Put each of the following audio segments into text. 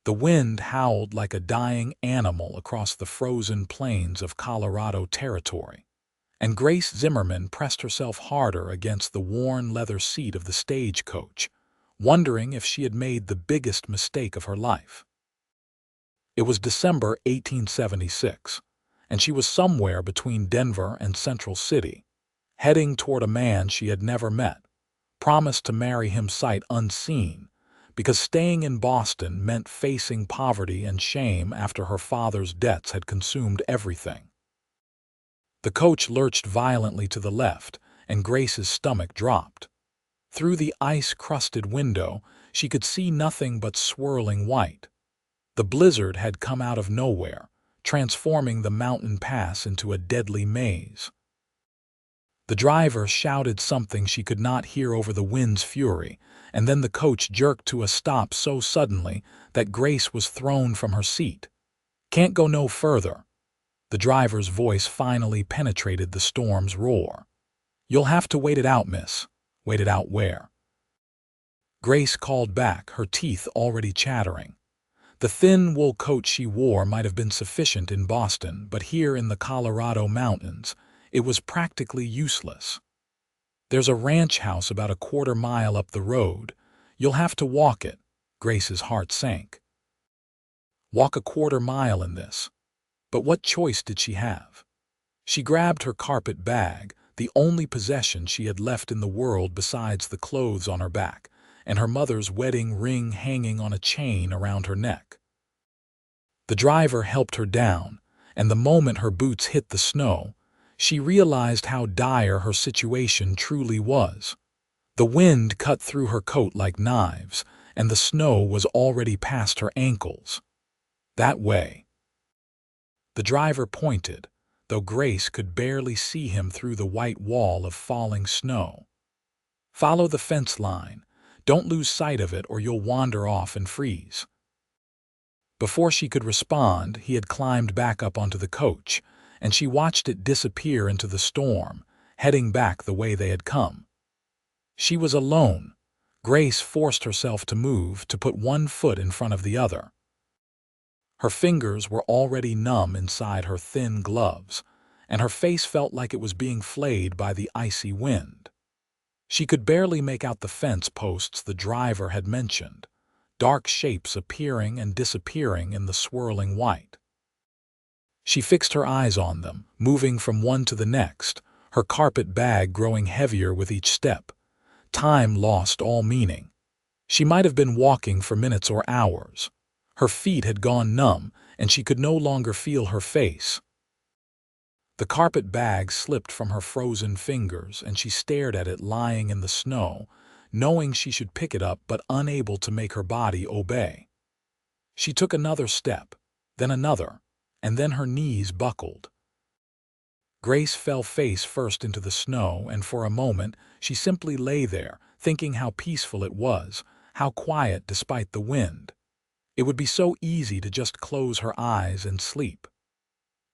The wind howled like a dying animal across the frozen plains of Colorado Territory, and Grace Zimmerman pressed herself harder against the worn leather seat of the stagecoach, wondering if she had made the biggest mistake of her life. It was December 1876, and she was somewhere between Denver and Central City, heading toward a man she had never met, promised to marry him sight unseen, because staying in Boston meant facing poverty and shame after her father's debts had consumed everything. The coach lurched violently to the left, and Grace's stomach dropped. Through the ice-crusted window, she could see nothing but swirling white. The blizzard had come out of nowhere, transforming the mountain pass into a deadly maze. The driver shouted something she could not hear over the wind's fury, and then the coach jerked to a stop so suddenly that Grace was thrown from her seat. "Can't go no further." The driver's voice finally penetrated the storm's roar. "You'll have to wait it out, miss." "Wait it out where?" Grace called back, her teeth already chattering. The thin wool coat she wore might have been sufficient in Boston, but here in the Colorado mountains, it was practically useless. "There's a ranch house about a quarter-mile up the road. You'll have to walk it." Grace's heart sank. Walk a quarter-mile in this. But what choice did she have? She grabbed her carpet bag, the only possession she had left in the world besides the clothes on her back, and her mother's wedding ring hanging on a chain around her neck. The driver helped her down, and the moment her boots hit the snow, she realized how dire her situation truly was. The wind cut through her coat like knives, and the snow was already past her ankles. "That way." The driver pointed, though Grace could barely see him through the white wall of falling snow. "Follow the fence line. Don't lose sight of it or you'll wander off and freeze." Before she could respond, he had climbed back up onto the coach, and she watched it disappear into the storm, heading back the way they had come. She was alone. Grace forced herself to move, to put one foot in front of the other. Her fingers were already numb inside her thin gloves, and her face felt like it was being flayed by the icy wind. She could barely make out the fence posts the driver had mentioned, dark shapes appearing and disappearing in the swirling white. She fixed her eyes on them, moving from one to the next, her carpet bag growing heavier with each step. Time lost all meaning. She might have been walking for minutes or hours. Her feet had gone numb, and she could no longer feel her face. The carpet bag slipped from her frozen fingers, and she stared at it lying in the snow, knowing she should pick it up but unable to make her body obey. She took another step, then another, and then her knees buckled. Grace fell face first into the snow, and for a moment she simply lay there, thinking how peaceful it was, how quiet despite the wind. It would be so easy to just close her eyes and sleep.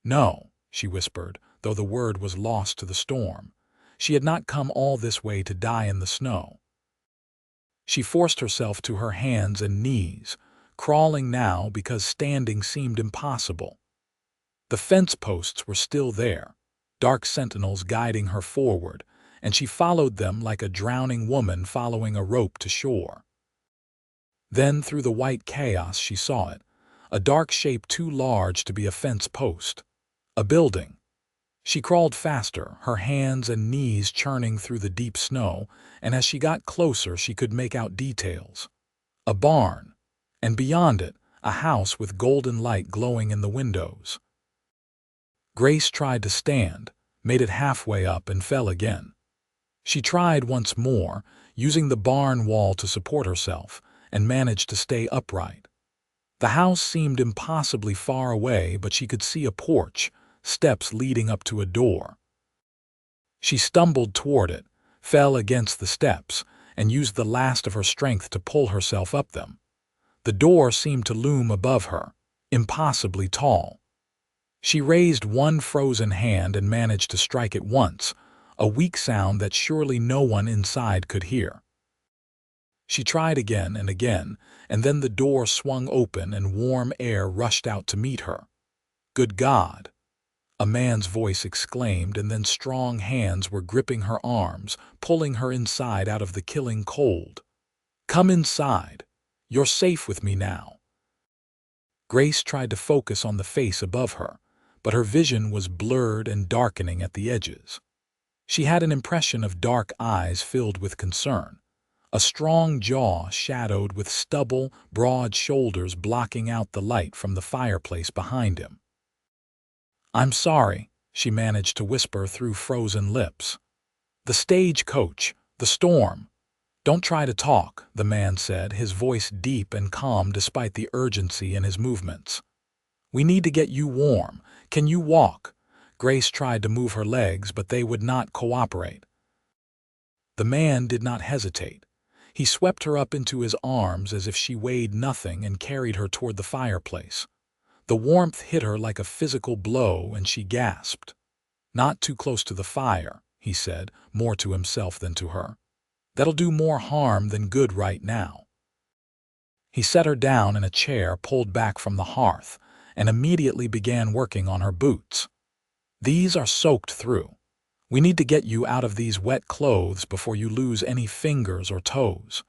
"No," she whispered, though the word was lost to the storm. She had not come all this way to die in the snow. She forced herself to her hands and knees, crawling now because standing seemed impossible. The fence posts were still there, dark sentinels guiding her forward, and she followed them like a drowning woman following a rope to shore. Then, through the white chaos, she saw it, a dark shape too large to be a fence post. A building. She crawled faster, her hands and knees churning through the deep snow, and as she got closer she could make out details. A barn, and beyond it, a house with golden light glowing in the windows. Grace tried to stand, made it halfway up and fell again. She tried once more, using the barn wall to support herself, and managed to stay upright. The house seemed impossibly far away, but she could see a porch, steps leading up to a door. She stumbled toward it, fell against the steps, and used the last of her strength to pull herself up them. The door seemed to loom above her, impossibly tall. She raised one frozen hand and managed to strike it once, a weak sound that surely no one inside could hear. She tried again and again, and then the door swung open and warm air rushed out to meet her. "Good God!" a man's voice exclaimed, and then strong hands were gripping her arms, pulling her inside out of the killing cold. "Come inside. You're safe with me now." Grace tried to focus on the face above her, but her vision was blurred and darkening at the edges. She had an impression of dark eyes filled with concern, a strong jaw shadowed with stubble, broad shoulders blocking out the light from the fireplace behind him. "I'm sorry," she managed to whisper through frozen lips. "The stagecoach, the storm." "Don't try to talk," the man said, his voice deep and calm despite the urgency in his movements. "We need to get you warm. Can you walk?" Grace tried to move her legs, but they would not cooperate. The man did not hesitate. He swept her up into his arms as if she weighed nothing and carried her toward the fireplace. The warmth hit her like a physical blow, and she gasped. "Not too close to the fire," he said, more to himself than to her. "That'll do more harm than good right now." He set her down in a chair pulled back from the hearth and immediately began working on her boots. "These are soaked through. We need to get you out of these wet clothes before you lose any fingers or toes."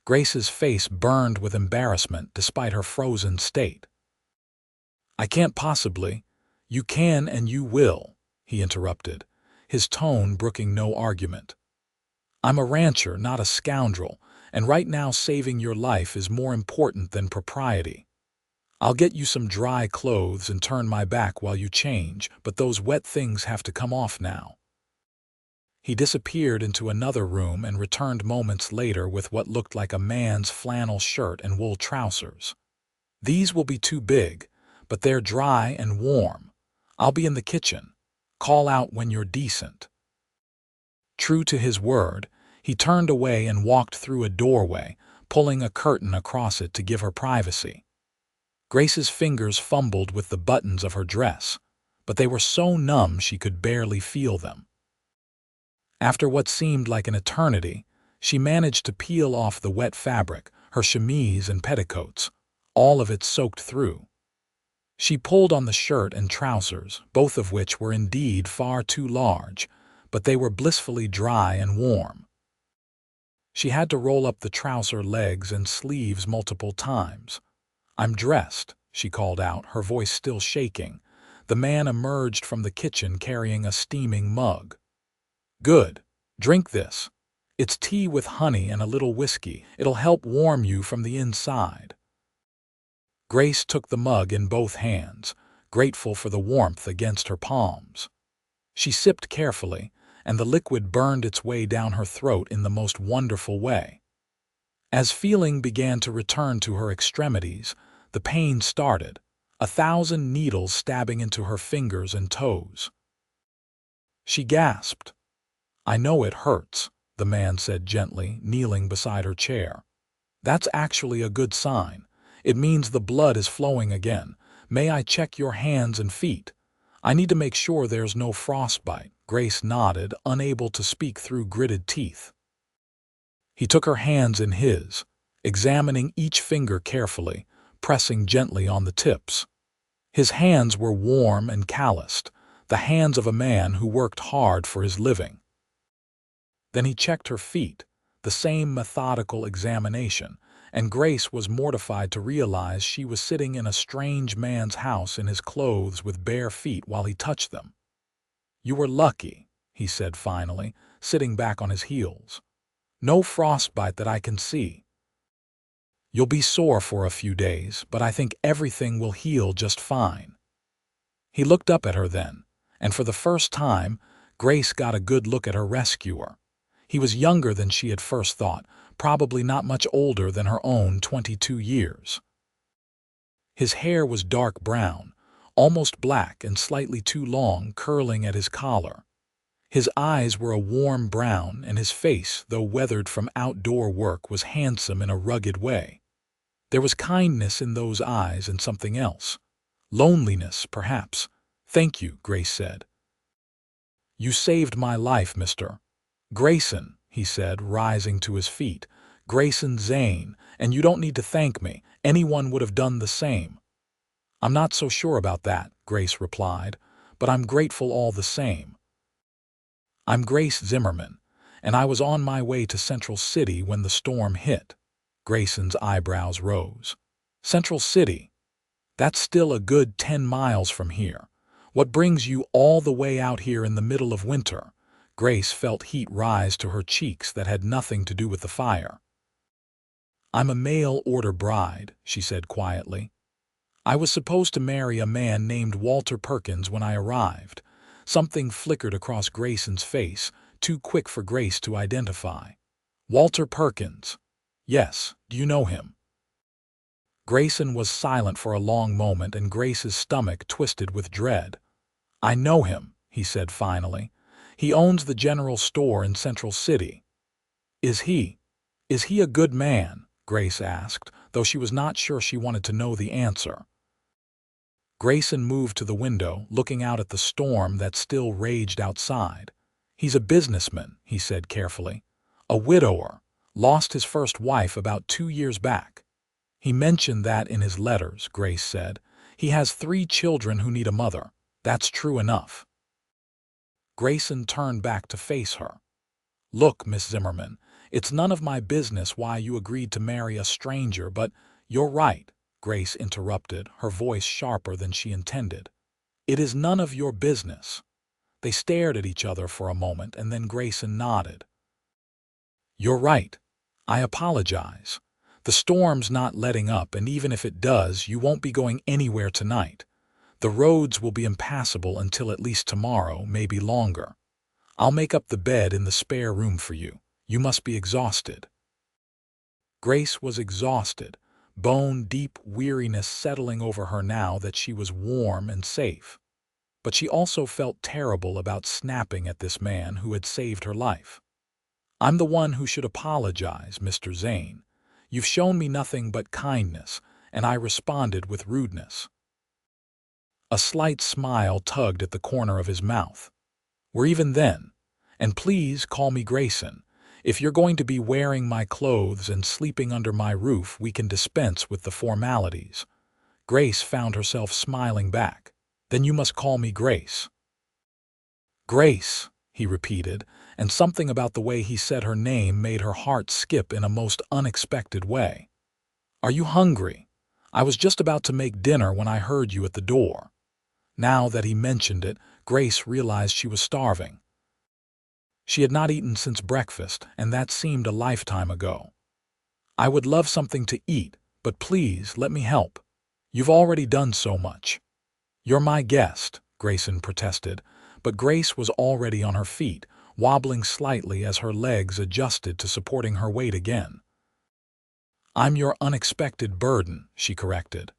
Grace's face burned with embarrassment despite her frozen state. "I can't possibly." "You can and you will," he interrupted, his tone brooking no argument. "I'm a rancher, not a scoundrel, and right now saving your life is more important than propriety. I'll get you some dry clothes and turn my back while you change, but those wet things have to come off now." He disappeared into another room and returned moments later with what looked like a man's flannel shirt and wool trousers. "These will be too big, but they're dry and warm. I'll be in the kitchen. Call out when you're decent." True to his word, he turned away and walked through a doorway, pulling a curtain across it to give her privacy. Grace's fingers fumbled with the buttons of her dress, but they were so numb she could barely feel them. After what seemed like an eternity, she managed to peel off the wet fabric, her chemise and petticoats, all of it soaked through. She pulled on the shirt and trousers, both of which were indeed far too large, but they were blissfully dry and warm. She had to roll up the trouser legs and sleeves multiple times. "I'm dressed," she called out, her voice still shaking. The man emerged from the kitchen carrying a steaming mug. "Good. Drink this. It's tea with honey and a little whiskey. It'll help warm you from the inside." Grace took the mug in both hands, grateful for the warmth against her palms. She sipped carefully, and the liquid burned its way down her throat in the most wonderful way. As feeling began to return to her extremities, the pain started, 1,000 needles stabbing into her fingers and toes. She gasped. "I know it hurts," the man said gently, kneeling beside her chair. "That's actually a good sign. It means the blood is flowing again. May I check your hands and feet? I need to make sure there's no frostbite." Grace nodded, unable to speak through gritted teeth. He took her hands in his, examining each finger carefully, pressing gently on the tips. His hands were warm and calloused, the hands of a man who worked hard for his living. Then he checked her feet, the same methodical examination, and Grace was mortified to realize she was sitting in a strange man's house in his clothes with bare feet while he touched them. "You were lucky," he said finally, sitting back on his heels. "No frostbite that I can see. You'll be sore for a few days, but I think everything will heal just fine." He looked up at her then, and for the first time, Grace got a good look at her rescuer. He was younger than she had first thought, probably not much older than her own 22 years. His hair was dark brown, almost black and slightly too long, curling at his collar. His eyes were a warm brown, and his face, though weathered from outdoor work, was handsome in a rugged way. There was kindness in those eyes and something else. Loneliness, perhaps. "Thank you," Grace said. "You saved my life, Mr. Grayson," he said, rising to his feet, Grayson Zane, and you don't need to thank me. Anyone would have done the same." "I'm not so sure about that," Grace replied, "but I'm grateful all the same. I'm Grace Zimmerman, and I was on my way to Central City when the storm hit." Grayson's eyebrows rose. "Central City? That's still a good 10 miles from here. What brings you all the way out here in the middle of winter?" Grace felt heat rise to her cheeks that had nothing to do with the fire. "I'm a mail-order bride," she said quietly. "I was supposed to marry a man named Walter Perkins when I arrived." Something flickered across Grayson's face, too quick for Grace to identify. "Walter Perkins? Yes, do you know him?" Grayson was silent for a long moment, and Grace's stomach twisted with dread. "I know him," he said finally. "He owns the general store in Central City." Is he a good man?" Grace asked, though she was not sure she wanted to know the answer. Grayson moved to the window, looking out at the storm that still raged outside. "He's a businessman," he said carefully. "A widower. Lost his first wife about 2 years back." "He mentioned that in his letters," Grace said. "He has 3 children who need a mother. That's true enough." Grayson turned back to face her. "Look, Miss Zimmerman, it's none of my business why you agreed to marry a stranger, but—" "You're right," Grace interrupted, her voice sharper than she intended. "It is none of your business." They stared at each other for a moment, and then Grayson nodded. "You're right. I apologize. The storm's not letting up, and even if it does, you won't be going anywhere tonight. The roads will be impassable until at least tomorrow, maybe longer. I'll make up the bed in the spare room for you. You must be exhausted." Grace was exhausted, bone-deep weariness settling over her now that she was warm and safe. But she also felt terrible about snapping at this man who had saved her life. "I'm the one who should apologize, Mr. Zane. You've shown me nothing but kindness, and I responded with rudeness." A slight smile tugged at the corner of his mouth. "We're even then. And please call me Grayson. If you're going to be wearing my clothes and sleeping under my roof, we can dispense with the formalities." Grace found herself smiling back. "Then you must call me Grace." "Grace," he repeated, and something about the way he said her name made her heart skip in a most unexpected way. "Are you hungry? I was just about to make dinner when I heard you at the door." Now that he mentioned it, Grace realized she was starving. She had not eaten since breakfast, and that seemed a lifetime ago. "I would love something to eat, but please let me help. You've already done so much." "You're my guest," Grayson protested, but Grace was already on her feet, wobbling slightly as her legs adjusted to supporting her weight again. "I'm your unexpected burden," she corrected.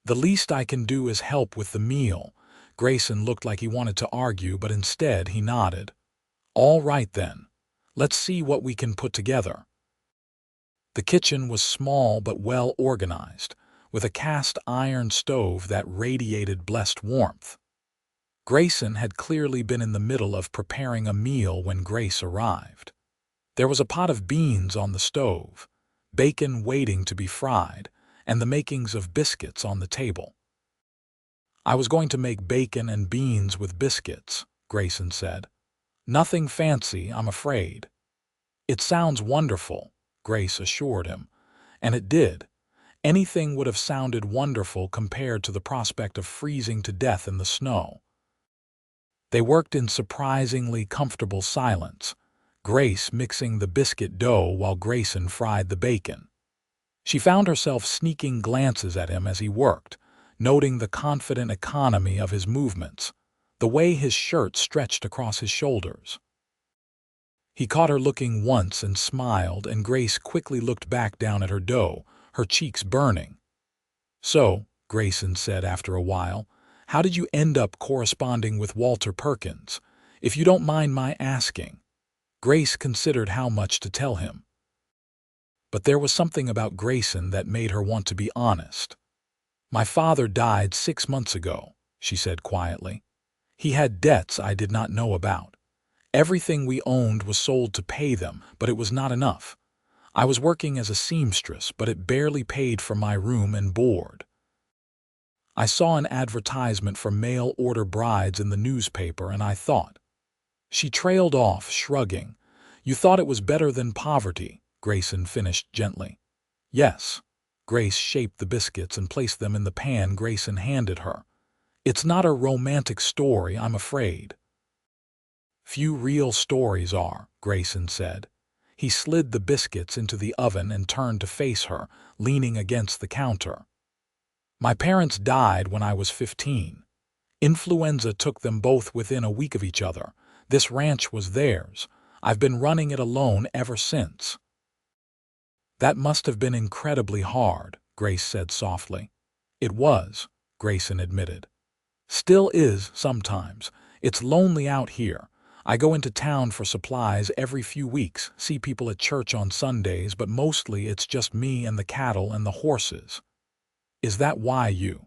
"The least I can do is help with the meal." Grayson looked like he wanted to argue, but instead he nodded. "All right then. Let's see what we can put together." The kitchen was small but well organized, with a cast iron stove that radiated blessed warmth. Grayson had clearly been in the middle of preparing a meal when Grace arrived. There was a pot of beans on the stove, bacon waiting to be fried, and the makings of biscuits on the table. "I was going to make bacon and beans with biscuits," Grayson said. "Nothing fancy, I'm afraid." "It sounds wonderful," Grace assured him. And it did. Anything would have sounded wonderful compared to the prospect of freezing to death in the snow. They worked in surprisingly comfortable silence, Grace mixing the biscuit dough while Grayson fried the bacon. She found herself sneaking glances at him as he worked, noting the confident economy of his movements, the way his shirt stretched across his shoulders. He caught her looking once and smiled, and Grace quickly looked back down at her dough, her cheeks burning. "So," Grayson said after a while, "how did you end up corresponding with Walter Perkins, if you don't mind my asking?" Grace considered how much to tell him. But there was something about Grayson that made her want to be honest. "My father died 6 months ago," she said quietly. "He had debts I did not know about. Everything we owned was sold to pay them, but it was not enough. I was working as a seamstress, but it barely paid for my room and board. I saw an advertisement for mail-order brides in the newspaper, and I thought. She trailed off, shrugging. You thought it was better than poverty, Grayson finished gently. Yes. Grace shaped the biscuits and placed them in the pan Grayson handed her. It's not a romantic story, I'm afraid. Few real stories are, Grayson said. He slid the biscuits into the oven and turned to face her, leaning against the counter. My parents died when I was 15. Influenza took them both within a week of each other. This ranch was theirs. I've been running it alone ever since. That must have been incredibly hard, Grace said softly. It was, Grayson admitted. Still is, sometimes. It's lonely out here. I go into town for supplies every few weeks, see people at church on Sundays, but mostly it's just me and the cattle and the horses. Is that why you?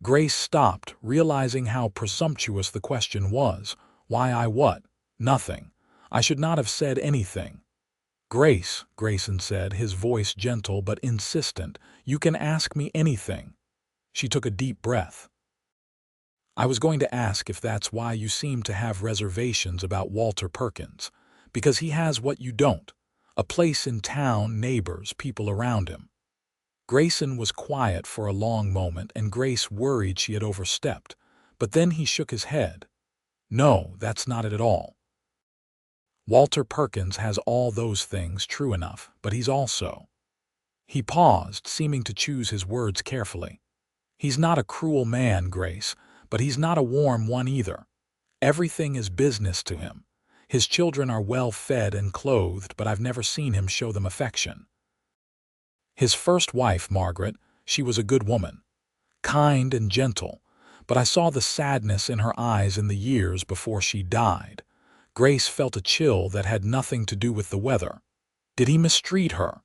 Grace stopped, realizing how presumptuous the question was. Why I what? Nothing. I should not have said anything. Grace, Grayson said, his voice gentle but insistent, you can ask me anything. She took a deep breath. I was going to ask if that's why you seem to have reservations about Walter Perkins, because he has what you don't, a place in town, neighbors, people around him. Grayson was quiet for a long moment, and Grace worried she had overstepped, but then he shook his head. No, that's not it at all. Walter Perkins has all those things, true enough, but he's also. He paused, seeming to choose his words carefully. He's not a cruel man, Grace, but he's not a warm one either. Everything is business to him. His children are well fed and clothed, but I've never seen him show them affection. His first wife, Margaret, she was a good woman, kind and gentle, but I saw the sadness in her eyes in the years before she died. Grace felt a chill that had nothing to do with the weather. Did he mistreat her?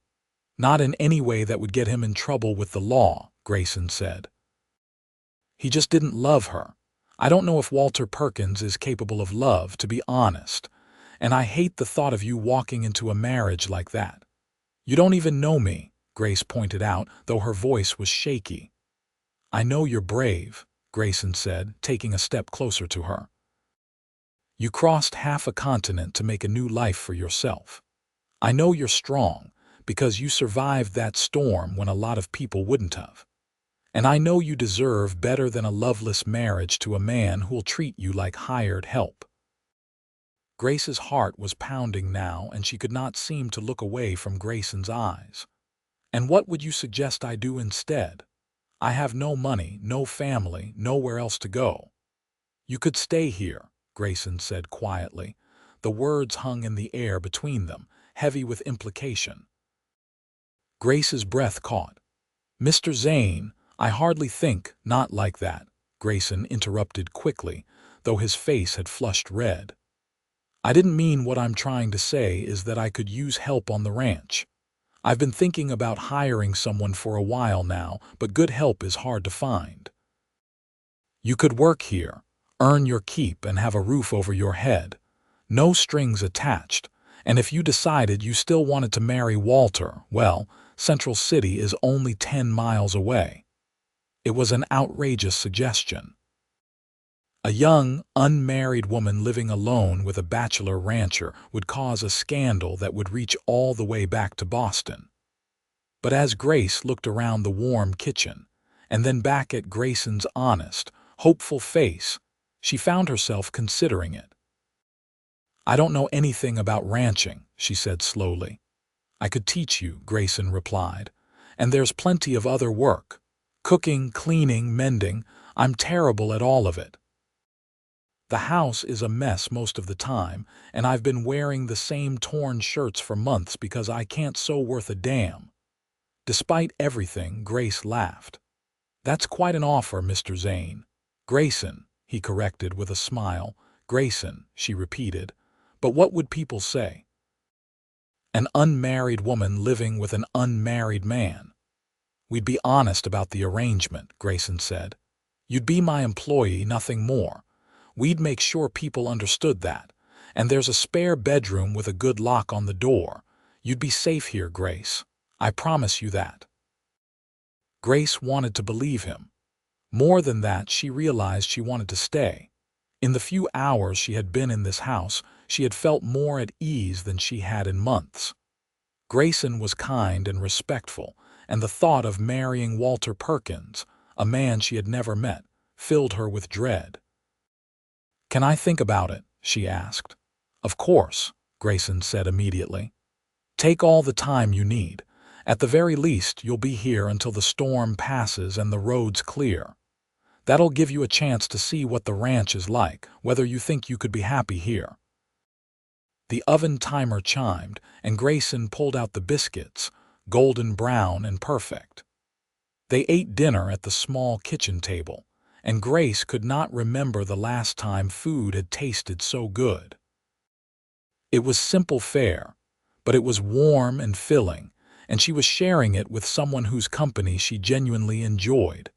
Not in any way that would get him in trouble with the law, Grayson said. He just didn't love her. I don't know if Walter Perkins is capable of love, to be honest, and I hate the thought of you walking into a marriage like that. You don't even know me, Grace pointed out, though her voice was shaky. I know you're brave, Grayson said, taking a step closer to her. You crossed half a continent to make a new life for yourself. I know you're strong, because you survived that storm when a lot of people wouldn't have. And I know you deserve better than a loveless marriage to a man who'll treat you like hired help. Grace's heart was pounding now, and she could not seem to look away from Grayson's eyes. And what would you suggest I do instead? I have no money, no family, nowhere else to go. You could stay here, Grayson said quietly. The words hung in the air between them, heavy with implication. Grace's breath caught. Mr. Zane, I hardly think, not like that, Grayson interrupted quickly, though his face had flushed red. I didn't mean what I'm trying to say is that I could use help on the ranch. I've been thinking about hiring someone for a while now, but good help is hard to find. You could work here, earn your keep, and have a roof over your head. No strings attached, and if you decided you still wanted to marry Walter, well, Central City is only 10 miles away. It was an outrageous suggestion. A young, unmarried woman living alone with a bachelor rancher would cause a scandal that would reach all the way back to Boston. But as Grace looked around the warm kitchen, and then back at Grayson's honest, hopeful face, she found herself considering it. I don't know anything about ranching, she said slowly. I could teach you, Grayson replied, and there's plenty of other work. Cooking, cleaning, mending, I'm terrible at all of it. The house is a mess most of the time, and I've been wearing the same torn shirts for months because I can't sew worth a damn. Despite everything, Grace laughed. That's quite an offer, Mr. Zane. Grayson, he corrected with a smile. Grayson, she repeated. But what would people say? An unmarried woman living with an unmarried man. We'd be honest about the arrangement, Grayson said. You'd be my employee, nothing more. We'd make sure people understood that. And there's a spare bedroom with a good lock on the door. You'd be safe here, Grace. I promise you that. Grace wanted to believe him. More than that, she realized she wanted to stay. In the few hours she had been in this house, she had felt more at ease than she had in months. Grayson was kind and respectful, and the thought of marrying Walter Perkins, a man she had never met, filled her with dread. "Can I think about it?" she asked. "Of course," Grayson said immediately. "Take all the time you need. At the very least, you'll be here until the storm passes and the roads clear. That'll give you a chance to see what the ranch is like, whether you think you could be happy here." The oven timer chimed, and Grayson pulled out the biscuits, golden brown and perfect. They ate dinner at the small kitchen table, and Grace could not remember the last time food had tasted so good. It was simple fare, but it was warm and filling, and she was sharing it with someone whose company she genuinely enjoyed.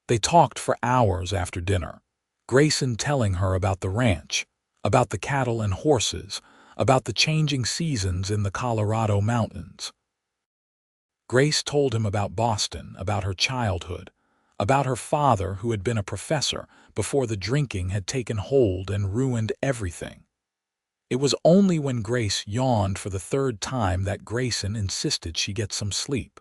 They talked for hours after dinner, Grayson telling her about the ranch, about the cattle and horses, about the changing seasons in the Colorado mountains. Grace told him about Boston, about her childhood, about her father who had been a professor before the drinking had taken hold and ruined everything. It was only when Grace yawned for the third time that Grayson insisted she get some sleep.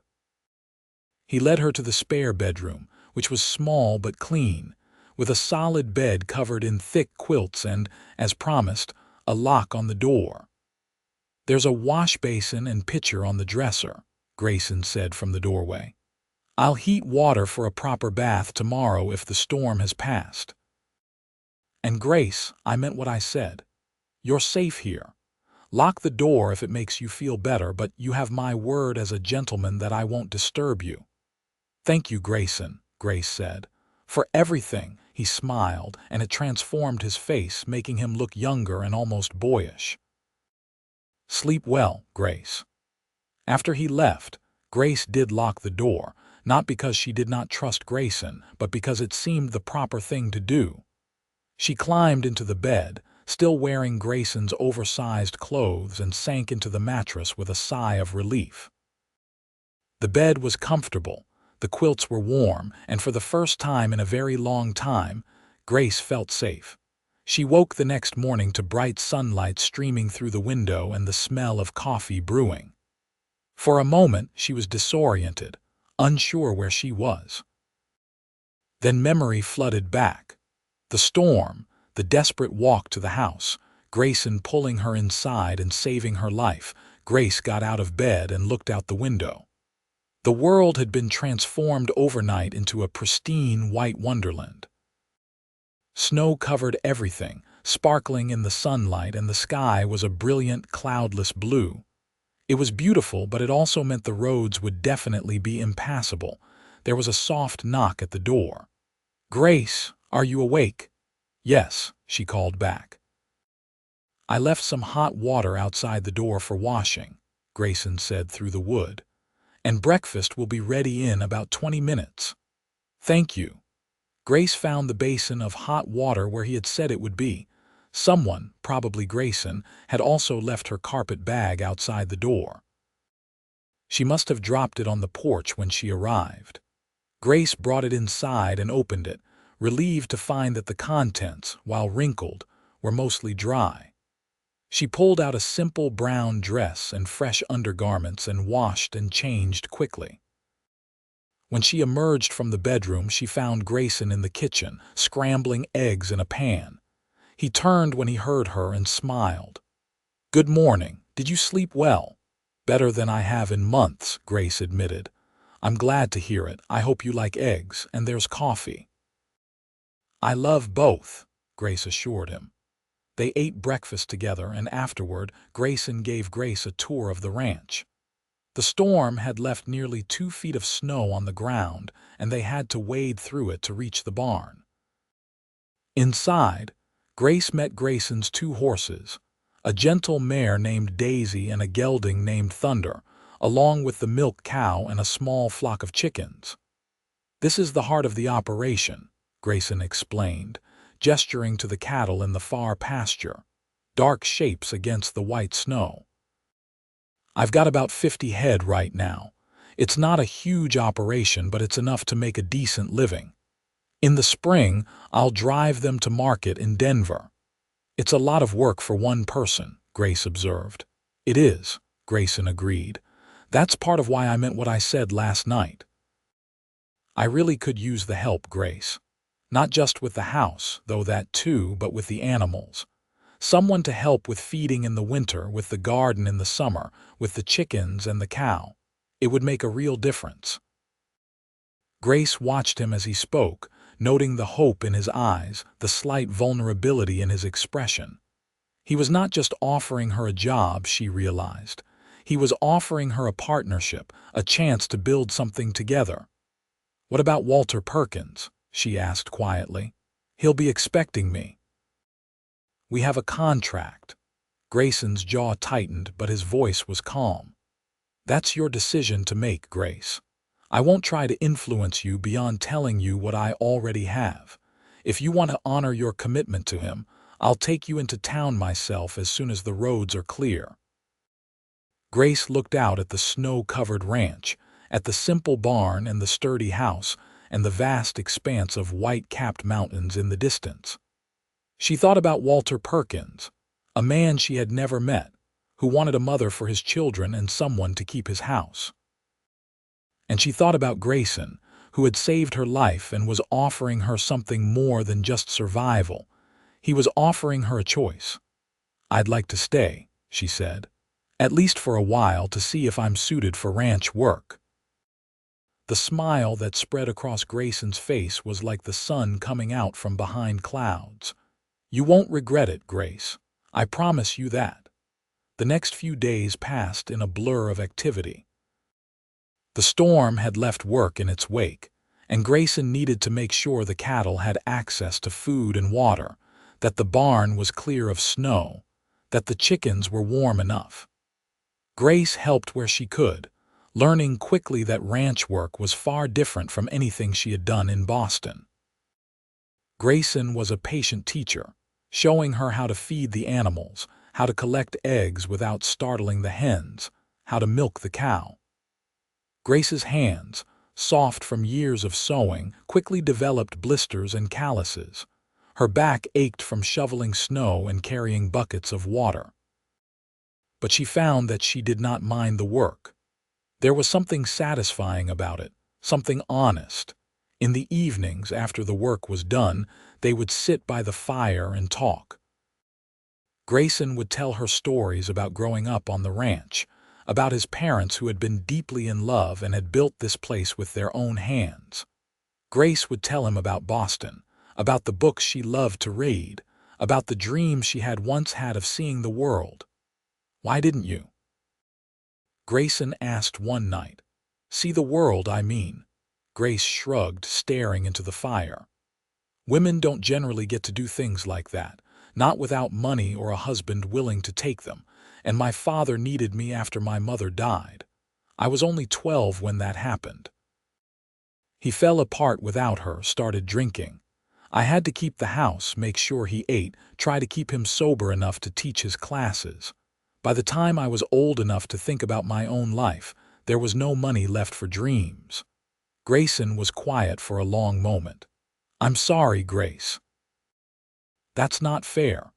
He led her to the spare bedroom, which was small but clean, with a solid bed covered in thick quilts and, as promised, a lock on the door. "There's a wash basin and pitcher on the dresser," Grayson said from the doorway. "I'll heat water for a proper bath tomorrow if the storm has passed." "And Grace, I meant what I said. You're safe here. Lock the door if it makes you feel better, but you have my word as a gentleman that I won't disturb you." "Thank you, Grayson," Grace said. "For everything." He smiled, and it transformed his face, making him look younger and almost boyish. "Sleep well, Grace." After he left, Grace did lock the door, not because she did not trust Grayson, but because it seemed the proper thing to do. She climbed into the bed, still wearing Grayson's oversized clothes, and sank into the mattress with a sigh of relief. The bed was comfortable, the quilts were warm, and for the first time in a very long time, Grace felt safe. She woke the next morning to bright sunlight streaming through the window and the smell of coffee brewing. For a moment, she was disoriented, unsure where she was. Then memory flooded back. The storm, the desperate walk to the house, Grayson pulling her inside and saving her life. Grace got out of bed and looked out the window. The world had been transformed overnight into a pristine white wonderland. Snow covered everything, sparkling in the sunlight, and the sky was a brilliant, cloudless blue. It was beautiful, but it also meant the roads would definitely be impassable. There was a soft knock at the door. "Grace, are you awake?" "Yes," she called back. "I left some hot water outside the door for washing," Grayson said through the wood. "And breakfast will be ready in about 20 minutes. "Thank you." Grace found the basin of hot water where he had said it would be. Someone, probably Grayson, had also left her carpet bag outside the door. She must have dropped it on the porch when she arrived. Grace brought it inside and opened it, relieved to find that the contents, while wrinkled, were mostly dry. She pulled out a simple brown dress and fresh undergarments and washed and changed quickly. When she emerged from the bedroom, she found Grayson in the kitchen, scrambling eggs in a pan. He turned when he heard her and smiled. "Good morning. Did you sleep well?" "Better than I have in months," Grace admitted. "I'm glad to hear it. I hope you like eggs, and there's coffee." "I love both," Grace assured him. They ate breakfast together, and afterward, Grayson gave Grace a tour of the ranch. The storm had left nearly 2 feet of snow on the ground, and they had to wade through it to reach the barn. Inside, Grace met Grayson's 2 horses, a gentle mare named Daisy and a gelding named Thunder, along with the milk cow and a small flock of chickens. "This is the heart of the operation," Grayson explained, gesturing to the cattle in the far pasture, dark shapes against the white snow. I've got about 50 head right now. It's not a huge operation, but it's enough to make a decent living. In the spring, I'll drive them to market in Denver. It's a lot of work for one person, Grace observed. It is, Grayson agreed. That's part of why I meant what I said last night. I really could use the help, Grace. Not just with the house, though that too, but with the animals. Someone to help with feeding in the winter, with the garden in the summer, with the chickens and the cow. It would make a real difference. Grace watched him as he spoke, noting the hope in his eyes, the slight vulnerability in his expression. He was not just offering her a job, she realized. He was offering her a partnership, a chance to build something together. "What about Walter Perkins?" she asked quietly. "He'll be expecting me." "We have a contract." Grayson's jaw tightened, but his voice was calm. "That's your decision to make, Grace. I won't try to influence you beyond telling you what I already have. If you want to honor your commitment to him, I'll take you into town myself as soon as the roads are clear." Grace looked out at the snow-covered ranch, at the simple barn and the sturdy house, and the vast expanse of white-capped mountains in the distance. She thought about Walter Perkins, a man she had never met, who wanted a mother for his children and someone to keep his house. And she thought about Grayson, who had saved her life and was offering her something more than just survival. He was offering her a choice. "I'd like to stay," she said, "at least for a while, to see if I'm suited for ranch work." The smile that spread across Grayson's face was like the sun coming out from behind clouds. "You won't regret it, Grace. I promise you that." The next few days passed in a blur of activity. The storm had left work in its wake, and Grayson needed to make sure the cattle had access to food and water, that the barn was clear of snow, that the chickens were warm enough. Grace helped where she could, learning quickly that ranch work was far different from anything she had done in Boston. Grayson was a patient teacher, showing her how to feed the animals, how to collect eggs without startling the hens, how to milk the cow. Grace's hands, soft from years of sewing, quickly developed blisters and calluses. Her back ached from shoveling snow and carrying buckets of water. But she found that she did not mind the work. There was something satisfying about it, something honest. In the evenings, after the work was done, they would sit by the fire and talk. Grayson would tell her stories about growing up on the ranch, about his parents who had been deeply in love and had built this place with their own hands. Grace would tell him about Boston, about the books she loved to read, about the dreams she had once had of seeing the world. "Why didn't you?" Grayson asked one night. "See the world, I mean." Grace shrugged, staring into the fire. "Women don't generally get to do things like that, not without money or a husband willing to take them, and my father needed me after my mother died. I was only 12 when that happened. He fell apart without her, started drinking. I had to keep the house, make sure he ate, try to keep him sober enough to teach his classes. By the time I was old enough to think about my own life, there was no money left for dreams." Grayson was quiet for a long moment. "I'm sorry, Grace." "That's not fair."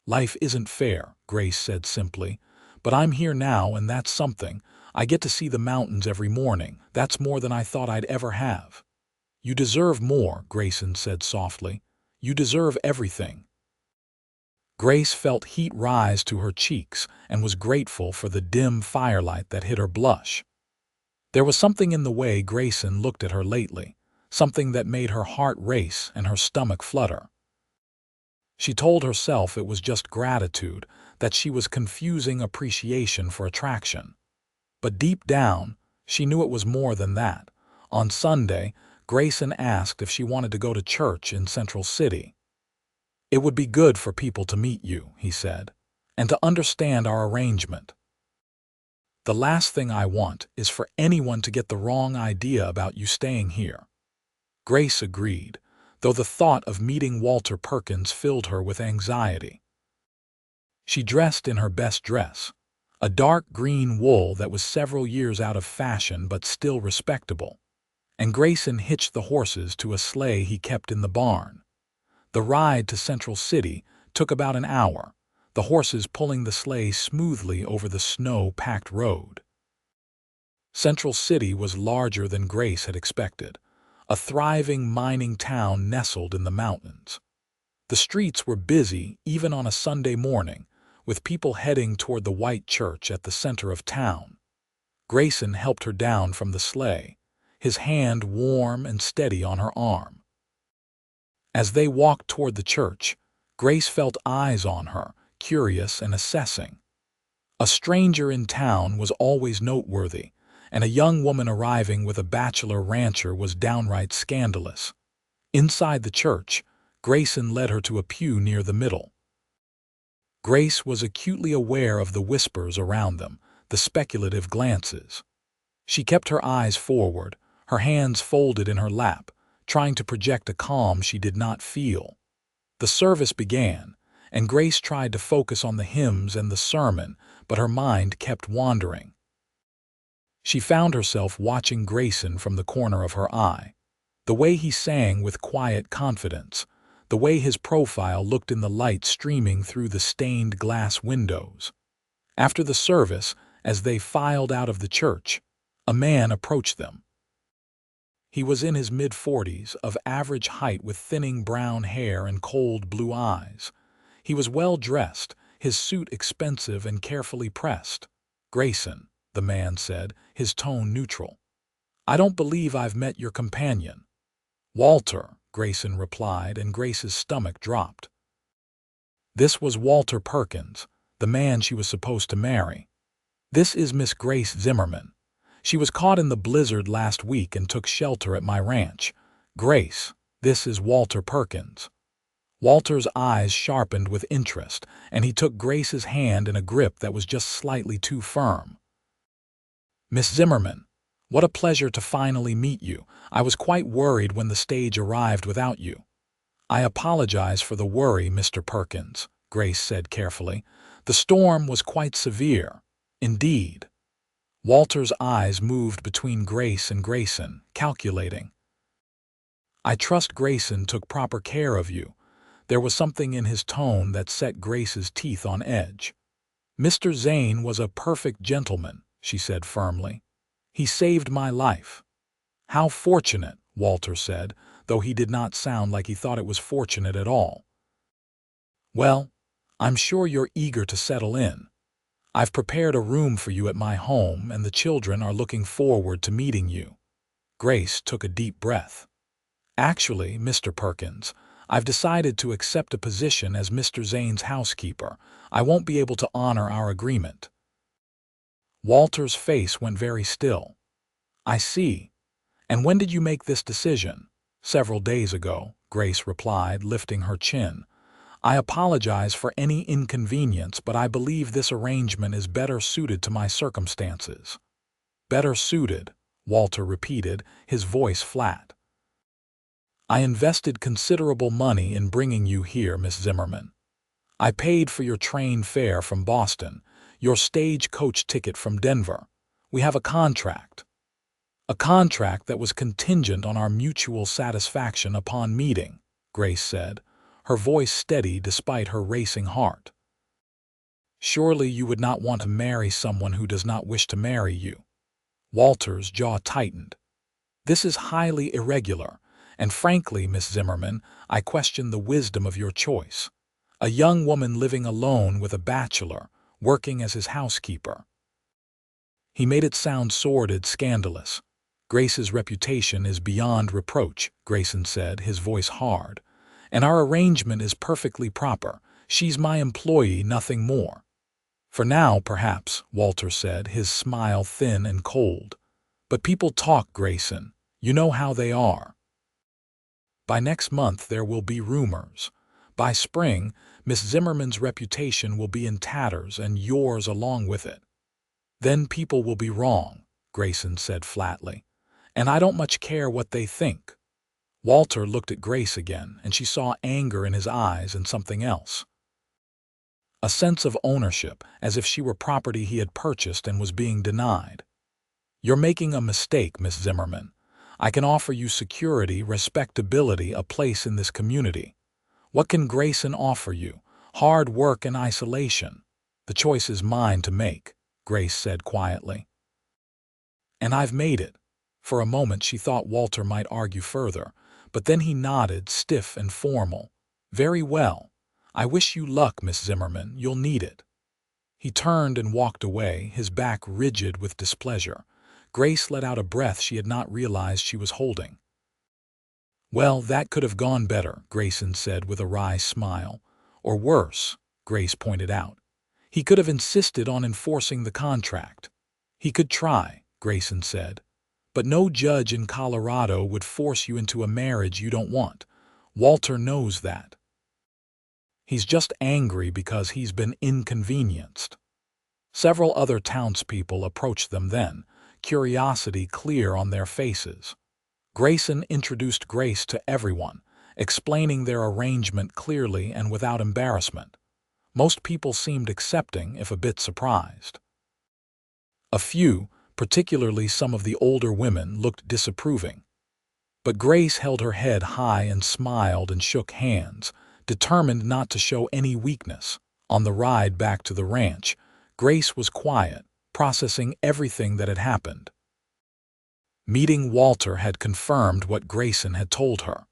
"Life isn't fair," Grace said simply. "But I'm here now, and that's something. I get to see the mountains every morning. That's more than I thought I'd ever have." "You deserve more," Grayson said softly. "You deserve everything." Grace felt heat rise to her cheeks and was grateful for the dim firelight that hid her blush. There was something in the way Grayson looked at her lately, something that made her heart race and her stomach flutter. She told herself it was just gratitude, that she was confusing appreciation for attraction. But deep down, she knew it was more than that. On Sunday, Grayson asked if she wanted to go to church in Central City. "It would be good for people to meet you," he said, "and to understand our arrangement. The last thing I want is for anyone to get the wrong idea about you staying here." Grace agreed, though the thought of meeting Walter Perkins filled her with anxiety. She dressed in her best dress, a dark green wool that was several years out of fashion but still respectable, and Grayson hitched the horses to a sleigh he kept in the barn. The ride to Central City took about an hour, the horses pulling the sleigh smoothly over the snow-packed road. Central City was larger than Grace had expected, a thriving mining town nestled in the mountains. The streets were busy even on a Sunday morning, with people heading toward the white church at the center of town. Grayson helped her down from the sleigh, his hand warm and steady on her arm. As they walked toward the church, Grace felt eyes on her, curious and assessing. A stranger in town was always noteworthy, and a young woman arriving with a bachelor rancher was downright scandalous. Inside the church, Grayson led her to a pew near the middle. Grace was acutely aware of the whispers around them, the speculative glances. She kept her eyes forward, her hands folded in her lap, trying to project a calm she did not feel. The service began, and Grace tried to focus on the hymns and the sermon, but her mind kept wandering. She found herself watching Grayson from the corner of her eye. The way he sang with quiet confidence, the way his profile looked in the light streaming through the stained glass windows. After the service, as they filed out of the church, a man approached them. He was in his mid-40s, of average height with thinning brown hair and cold blue eyes. He was well-dressed, his suit expensive and carefully pressed. "Grayson," the man said, his tone neutral. "I don't believe I've met your companion." "Walter," Grayson replied, and Grace's stomach dropped. This was Walter Perkins, the man she was supposed to marry. "This is Miss Grace Zimmerman. She was caught in the blizzard last week and took shelter at my ranch. Grace, this is Walter Perkins." Walter's eyes sharpened with interest, and he took Grace's hand in a grip that was just slightly too firm. "Miss Zimmerman, what a pleasure to finally meet you. I was quite worried when the stage arrived without you." "I apologize for the worry, Mr. Perkins," Grace said carefully. "The storm was quite severe." "Indeed." Walter's eyes moved between Grace and Grayson, calculating. "I trust Grayson took proper care of you." There was something in his tone that set Grace's teeth on edge. "Mr. Zane was a perfect gentleman," she said firmly. "He saved my life." "How fortunate," Walter said, though he did not sound like he thought it was fortunate at all. "Well, I'm sure you're eager to settle in. I've prepared a room for you at my home, and the children are looking forward to meeting you." Grace took a deep breath. "Actually, Mr. Perkins, I've decided to accept a position as Mr. Zane's housekeeper. I won't be able to honor our agreement." Walter's face went very still. "I see. And when did you make this decision?" "Several days ago," Grace replied, lifting her chin. "I apologize for any inconvenience, but I believe this arrangement is better suited to my circumstances." "Better suited," Walter repeated, his voice flat. "I invested considerable money in bringing you here, Miss Zimmerman. I paid for your train fare from Boston, your stage-coach ticket from Denver. We have a contract." "A contract that was contingent on our mutual satisfaction upon meeting," Grace said, her voice steady despite her racing heart. "Surely you would not want to marry someone who does not wish to marry you." Walter's jaw tightened. "This is highly irregular, and frankly, Miss Zimmerman, I question the wisdom of your choice. A young woman living alone with a bachelor, working as his housekeeper." He made it sound sordid, scandalous. "Grace's reputation is beyond reproach," Grayson said, his voice hard. "And our arrangement is perfectly proper. She's my employee, nothing more." "For now, perhaps," Walter said, his smile thin and cold. "But people talk, Grayson. You know how they are. By next month there will be rumors. By spring, Miss Zimmerman's reputation will be in tatters and yours along with it." "Then people will be wrong," Grayson said flatly. "And I don't much care what they think." Walter looked at Grace again, and she saw anger in his eyes and something else. A sense of ownership, as if she were property he had purchased and was being denied. "You're making a mistake, Miss Zimmerman. I can offer you security, respectability, a place in this community. What can Grayson offer you? Hard work and isolation. The choice is mine to make," Grace said quietly. "And I've made it." For a moment she thought Walter might argue further, but then he nodded, stiff and formal. "Very well. I wish you luck, Miss Zimmerman. You'll need it." He turned and walked away, his back rigid with displeasure. Grace let out a breath she had not realized she was holding. "Well, that could have gone better," Grayson said with a wry smile. "Or worse," Grace pointed out. "He could have insisted on enforcing the contract." "He could try," Grayson said. "But no judge in Colorado would force you into a marriage you don't want. Walter knows that. He's just angry because he's been inconvenienced." Several other townspeople approached them then, curiosity clear on their faces. Grayson introduced Grace to everyone, explaining their arrangement clearly and without embarrassment. Most people seemed accepting, if a bit surprised. A few, particularly some of the older women, looked disapproving. But Grace held her head high and smiled and shook hands, determined not to show any weakness. On the ride back to the ranch, Grace was quiet, processing everything that had happened. Meeting Walter had confirmed what Grayson had told her.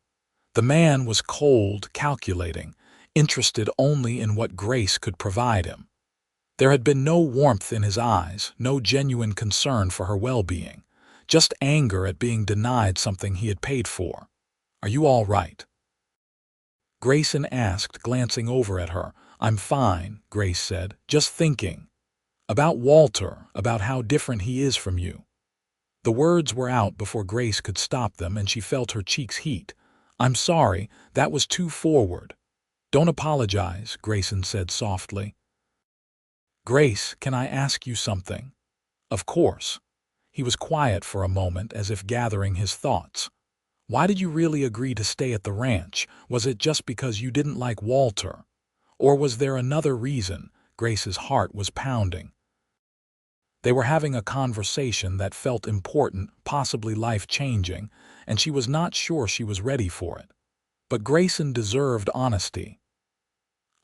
The man was cold, calculating, interested only in what Grace could provide him. There had been no warmth in his eyes, no genuine concern for her well-being, just anger at being denied something he had paid for. "Are you all right?" Grayson asked, glancing over at her. "I'm fine," Grace said, "just thinking. About Walter, about how different he is from you." The words were out before Grace could stop them, and she felt her cheeks heat. "I'm sorry, that was too forward." "Don't apologize," Grayson said softly. "Grace, can I ask you something?" "Of course." He was quiet for a moment, as if gathering his thoughts. "Why did you really agree to stay at the ranch? Was it just because you didn't like Walter? Or was there another reason?" Grace's heart was pounding. They were having a conversation that felt important, possibly life-changing, and she was not sure she was ready for it. But Grayson deserved honesty.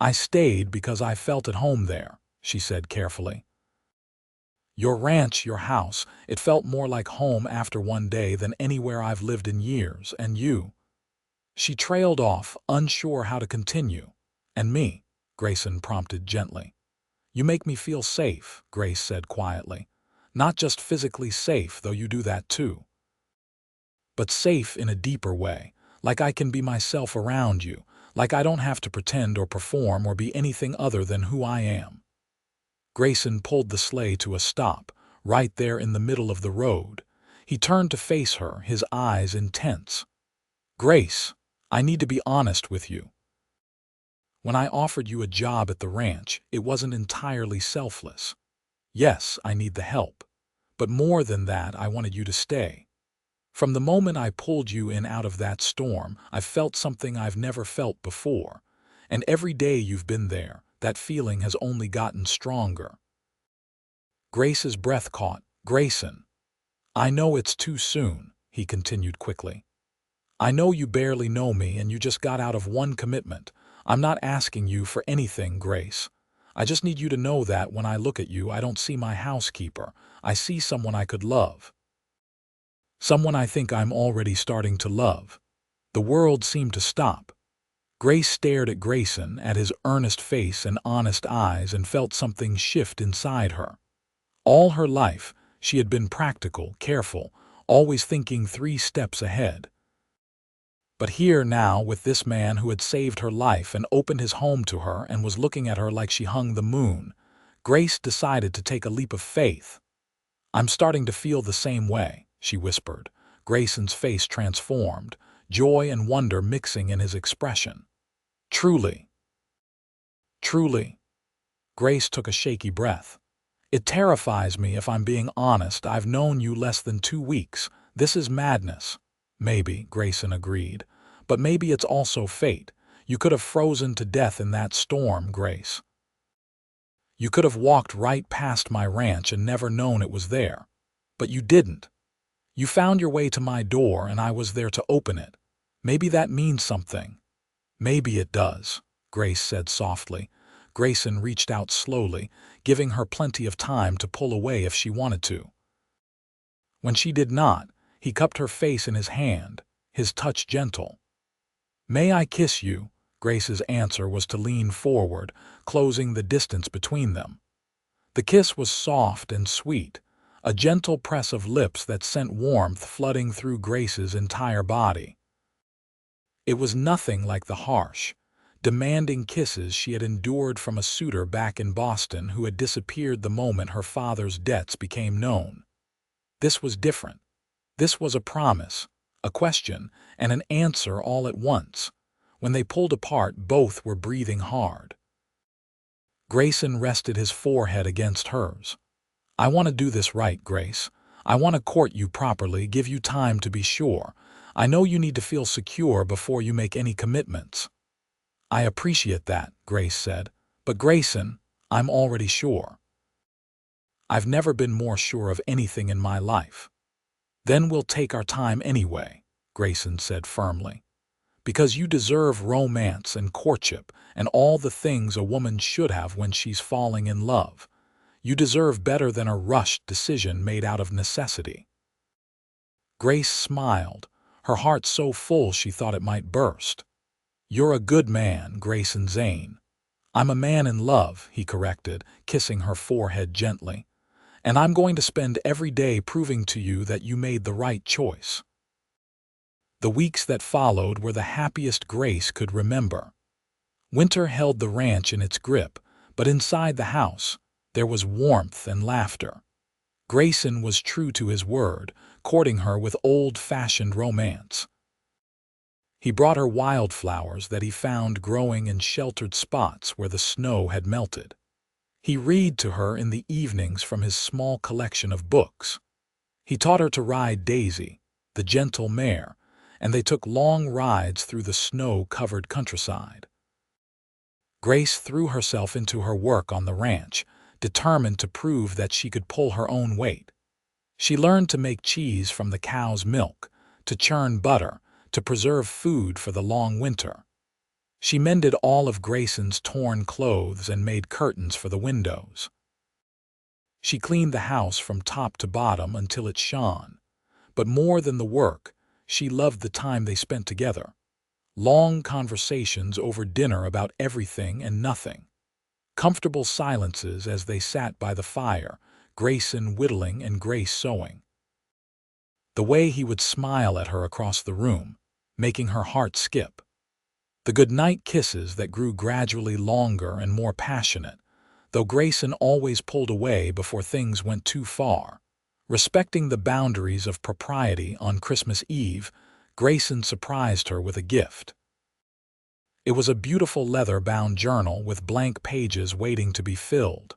"I stayed because I felt at home there," she said carefully. "Your ranch, your house, it felt more like home after one day than anywhere I've lived in years, and you." She trailed off, unsure how to continue. "And me," Grayson prompted gently. "You make me feel safe," Grace said quietly. "Not just physically safe, though you do that too. But safe in a deeper way, like I can be myself around you, like I don't have to pretend or perform or be anything other than who I am." Grayson pulled the sleigh to a stop, right there in the middle of the road. He turned to face her, his eyes intense. "Grace, I need to be honest with you. When I offered you a job at the ranch, it wasn't entirely selfless. Yes, I need the help. But more than that, I wanted you to stay. From the moment I pulled you in out of that storm, I've felt something I've never felt before. And every day you've been there, that feeling has only gotten stronger." Grace's breath caught. "Grayson, I know it's too soon," he continued quickly. "I know you barely know me and you just got out of one commitment. I'm not asking you for anything, Grace. I just need you to know that when I look at you, I don't see my housekeeper. I see someone I could love. Someone I think I'm already starting to love." The world seemed to stop. Grace stared at Grayson, at his earnest face and honest eyes, and felt something shift inside her. All her life, she had been practical, careful, always thinking 3 steps ahead. But here now, with this man who had saved her life and opened his home to her and was looking at her like she hung the moon, Grace decided to take a leap of faith. "I'm starting to feel the same way," she whispered. Grayson's face transformed, joy and wonder mixing in his expression. "Truly." "Truly." Grace took a shaky breath. "It terrifies me, if I'm being honest. I've known you less than 2 weeks. This is madness." "Maybe," Grayson agreed. "But maybe it's also fate. You could have frozen to death in that storm, Grace." You could have walked right past my ranch and never known it was there. But you didn't. You found your way to my door and I was there to open it. Maybe that means something." "Maybe it does," Grace said softly. Grayson reached out slowly, giving her plenty of time to pull away if she wanted to. When she did not, he cupped her face in his hand, his touch gentle. "May I kiss you?" Grace's answer was to lean forward, closing the distance between them. The kiss was soft and sweet, a gentle press of lips that sent warmth flooding through Grace's entire body. It was nothing like the harsh, demanding kisses she had endured from a suitor back in Boston who had disappeared the moment her father's debts became known. This was different. This was a promise, a question, and an answer all at once. When they pulled apart, both were breathing hard. Grayson rested his forehead against hers. "I want to do this right, Grace. I want to court you properly, give you time to be sure. I know you need to feel secure before you make any commitments." "I appreciate that," Grace said. "But Grayson, I'm already sure. I've never been more sure of anything in my life." "Then we'll take our time anyway," Grayson said firmly. "Because you deserve romance and courtship and all the things a woman should have when she's falling in love. You deserve better than a rushed decision made out of necessity." Grace smiled, her heart so full she thought it might burst. "You're a good man, Grayson Zane." "I'm a man in love," he corrected, kissing her forehead gently. "And I'm going to spend every day proving to you that you made the right choice." The weeks that followed were the happiest Grace could remember. Winter held the ranch in its grip, but inside the house, there was warmth and laughter. Grayson was true to his word, courting her with old-fashioned romance. He brought her wildflowers that he found growing in sheltered spots where the snow had melted. He read to her in the evenings from his small collection of books. He taught her to ride Daisy, the gentle mare, and they took long rides through the snow-covered countryside. Grace threw herself into her work on the ranch, determined to prove that she could pull her own weight. She learned to make cheese from the cow's milk, to churn butter, to preserve food for the long winter. She mended all of Grayson's torn clothes and made curtains for the windows. She cleaned the house from top to bottom until it shone. But more than the work, she loved the time they spent together. Long conversations over dinner about everything and nothing. Comfortable silences as they sat by the fire, Grayson whittling and Grace sewing. The way he would smile at her across the room, making her heart skip. The goodnight kisses that grew gradually longer and more passionate, though Grayson always pulled away before things went too far. Respecting the boundaries of propriety on Christmas Eve, Grayson surprised her with a gift. It was a beautiful leather-bound journal with blank pages waiting to be filled.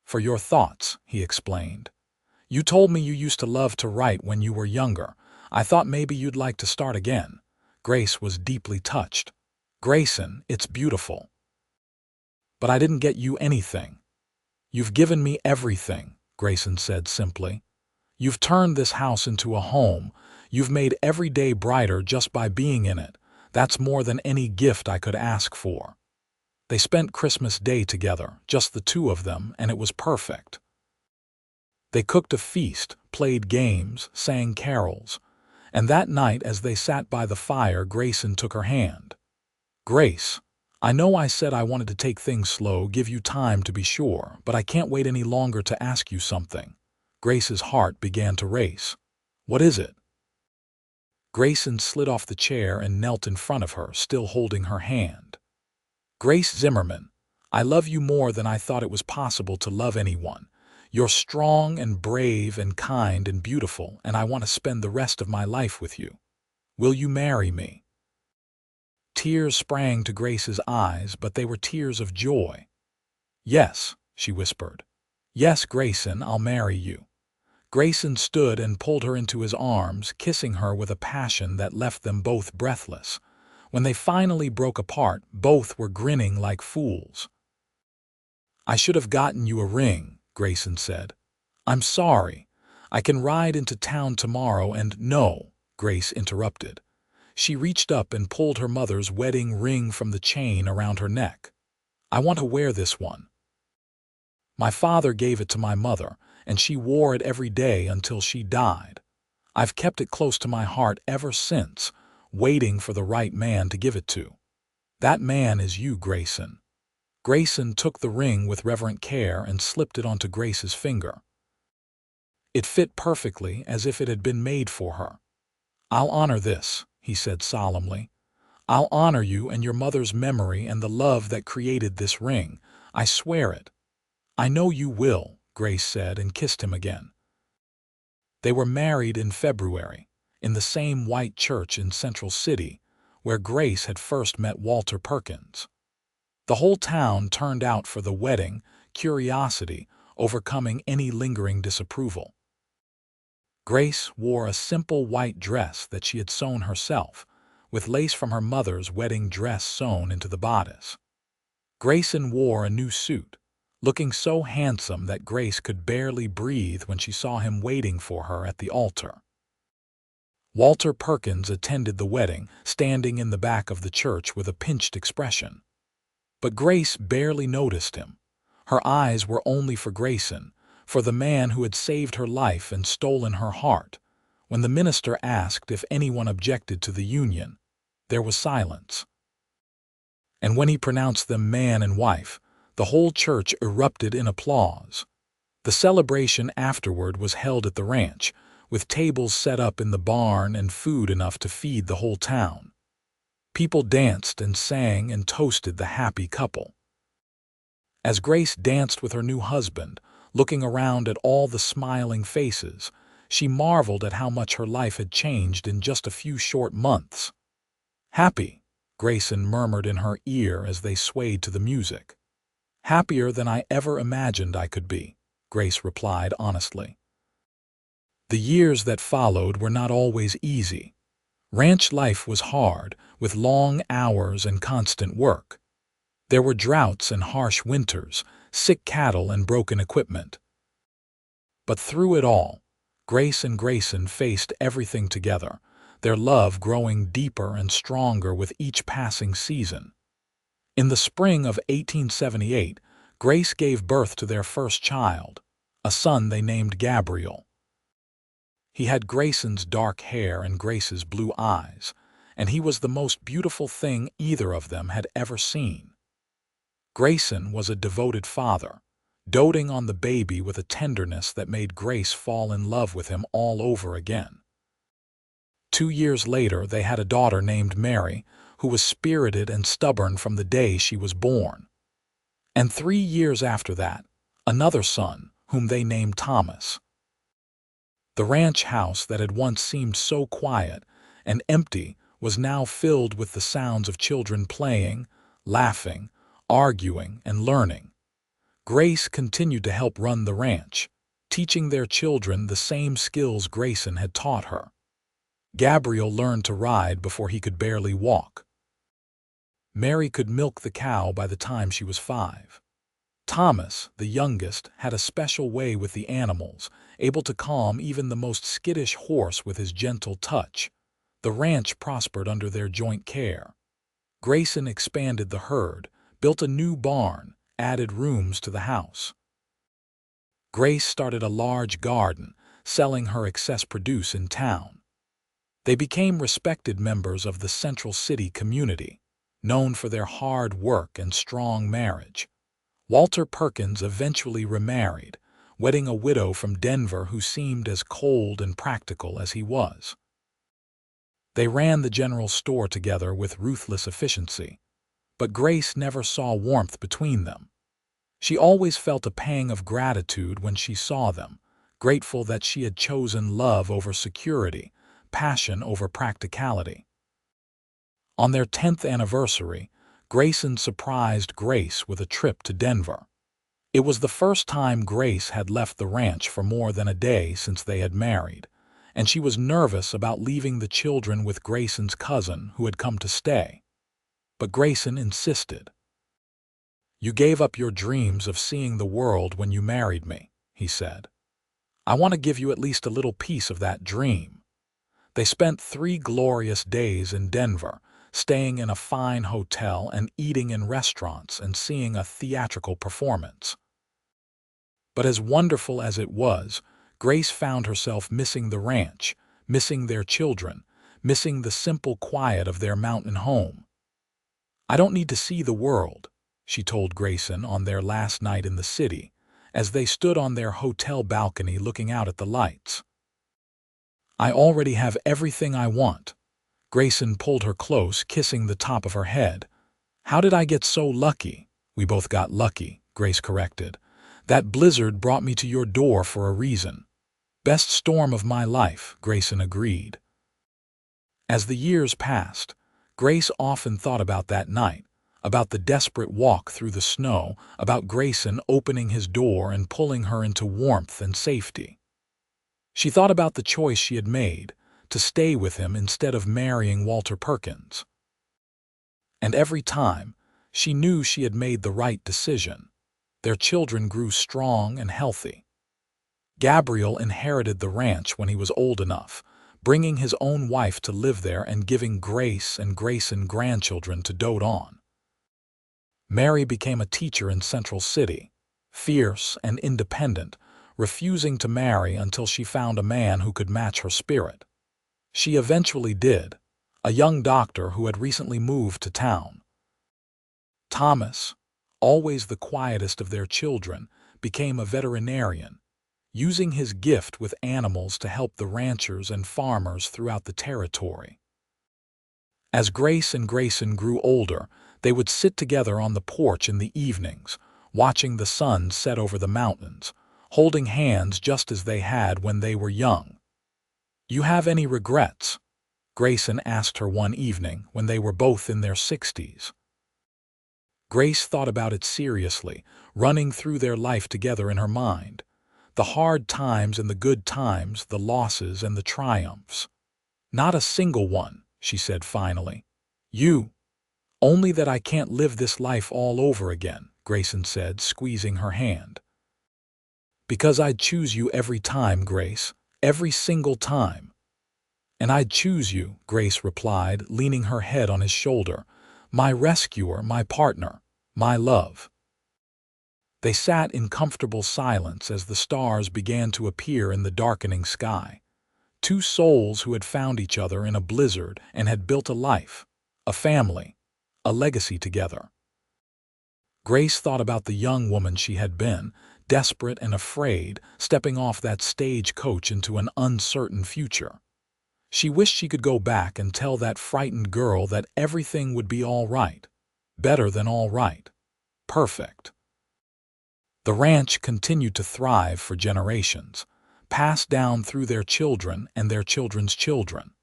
"For your thoughts," he explained. "You told me you used to love to write when you were younger. I thought maybe you'd like to start again." Grace was deeply touched. "Grayson, it's beautiful. But I didn't get you anything." "You've given me everything," Grayson said simply. "You've turned this house into a home. You've made every day brighter just by being in it. That's more than any gift I could ask for." They spent Christmas Day together, just the two of them, and it was perfect. They cooked a feast, played games, sang carols. And that night, as they sat by the fire, Grayson took her hand. "Grace, I know I said I wanted to take things slow, give you time to be sure, but I can't wait any longer to ask you something." Grace's heart began to race. "What is it?" Grayson slid off the chair and knelt in front of her, still holding her hand. "Grace Zimmerman, I love you more than I thought it was possible to love anyone. You're strong and brave and kind and beautiful, and I want to spend the rest of my life with you. Will you marry me?" Tears sprang to Grace's eyes, but they were tears of joy. "Yes," she whispered. "Yes, Grayson, I'll marry you." Grayson stood and pulled her into his arms, kissing her with a passion that left them both breathless. When they finally broke apart, both were grinning like fools. "I should have gotten you a ring," Grayson said. "I'm sorry. I can ride into town tomorrow and—" "No," Grace interrupted. She reached up and pulled her mother's wedding ring from the chain around her neck. "I want to wear this one. My father gave it to my mother, and she wore it every day until she died. I've kept it close to my heart ever since, waiting for the right man to give it to. That man is you, Grayson." Grayson took the ring with reverent care and slipped it onto Grace's finger. It fit perfectly, as if it had been made for her. "I'll honor this," he said solemnly. "I'll honor you and your mother's memory and the love that created this ring. I swear it." "I know you will," Grace said and kissed him again. They were married in February, in the same white church in Central City, where Grace had first met Walter Perkins. The whole town turned out for the wedding, curiosity overcoming any lingering disapproval. Grace wore a simple white dress that she had sewn herself, with lace from her mother's wedding dress sewn into the bodice. Grayson wore a new suit, looking so handsome that Grace could barely breathe when she saw him waiting for her at the altar. Walter Perkins attended the wedding, standing in the back of the church with a pinched expression. But Grace barely noticed him. Her eyes were only for Grayson, for the man who had saved her life and stolen her heart. When the minister asked if anyone objected to the union, there was silence. And when he pronounced them man and wife, the whole church erupted in applause. The celebration afterward was held at the ranch, with tables set up in the barn and food enough to feed the whole town. People danced and sang and toasted the happy couple. As Grace danced with her new husband, looking around at all the smiling faces, she marveled at how much her life had changed in just a few short months. "Happy," Grayson murmured in her ear as they swayed to the music. "Happier than I ever imagined I could be," Grace replied honestly. The years that followed were not always easy. Ranch life was hard, with long hours and constant work. There were droughts and harsh winters, sick cattle and broken equipment. But through it all, Grace and Grayson faced everything together, their love growing deeper and stronger with each passing season. In the spring of 1878, Grace gave birth to their first child, a son they named Gabriel. He had Grayson's dark hair and Grace's blue eyes, and he was the most beautiful thing either of them had ever seen. Grayson was a devoted father, doting on the baby with a tenderness that made Grace fall in love with him all over again. 2 years later, they had a daughter named Mary, who was spirited and stubborn from the day she was born. And 3 years after that, another son, whom they named Thomas. The ranch house that had once seemed so quiet and empty was now filled with the sounds of children playing, laughing, arguing, and learning. Grace continued to help run the ranch, teaching their children the same skills Grayson had taught her. Gabriel learned to ride before he could barely walk. Mary could milk the cow by the time she was 5. Thomas, the youngest, had a special way with the animals, able to calm even the most skittish horse with his gentle touch. The ranch prospered under their joint care. Grayson expanded the herd, built a new barn, added rooms to the house. Grace started a large garden, selling her excess produce in town. They became respected members of the Central City community, known for their hard work and strong marriage. Walter Perkins eventually remarried, wedding a widow from Denver who seemed as cold and practical as he was. They ran the general store together with ruthless efficiency, but Grace never saw warmth between them. She always felt a pang of gratitude when she saw them, grateful that she had chosen love over security, passion over practicality. On their 10th anniversary, Grayson surprised Grace with a trip to Denver. It was the first time Grace had left the ranch for more than a day since they had married, and she was nervous about leaving the children with Grayson's cousin who had come to stay. But Grayson insisted. "You gave up your dreams of seeing the world when you married me," he said. "I want to give you at least a little piece of that dream." They spent 3 glorious days in Denver, staying in a fine hotel and eating in restaurants and seeing a theatrical performance. But as wonderful as it was, Grace found herself missing the ranch, missing their children, missing the simple quiet of their mountain home. "I don't need to see the world," she told Grayson on their last night in the city, as they stood on their hotel balcony looking out at the lights. "I already have everything I want." Grayson pulled her close, kissing the top of her head. "How did I get so lucky?" "We both got lucky," Grace corrected. "That blizzard brought me to your door for a reason." "Best storm of my life," Grayson agreed. As the years passed, Grace often thought about that night, about the desperate walk through the snow, about Grayson opening his door and pulling her into warmth and safety. She thought about the choice she had made, to stay with him instead of marrying Walter Perkins. And every time, she knew she had made the right decision. Their children grew strong and healthy. Gabriel inherited the ranch when he was old enough, bringing his own wife to live there and giving Grace and Grayson grandchildren to dote on. Mary became a teacher in Central City, fierce and independent, refusing to marry until she found a man who could match her spirit. She eventually did, a young doctor who had recently moved to town. Thomas, always the quietest of their children, became a veterinarian, using his gift with animals to help the ranchers and farmers throughout the territory. As Grace and Grayson grew older, they would sit together on the porch in the evenings, watching the sun set over the mountains, holding hands just as they had when they were young. "You have any regrets?" Grayson asked her one evening when they were both in their 60s. Grace thought about it seriously, running through their life together in her mind. The hard times and the good times, the losses and the triumphs. "Not a single one," she said finally. "You? Only that I can't live this life all over again," Grayson said, squeezing her hand. "Because I'd choose you every time, Grace, every single time." "And I'd choose you," Grace replied, leaning her head on his shoulder. "My rescuer, my partner, my love." They sat in comfortable silence as the stars began to appear in the darkening sky. Two souls who had found each other in a blizzard and had built a life, a family, a legacy together. Grace thought about the young woman she had been, desperate and afraid, stepping off that stagecoach into an uncertain future. She wished she could go back and tell that frightened girl that everything would be all right, better than all right, perfect. The ranch continued to thrive for generations, passed down through their children and their children's children.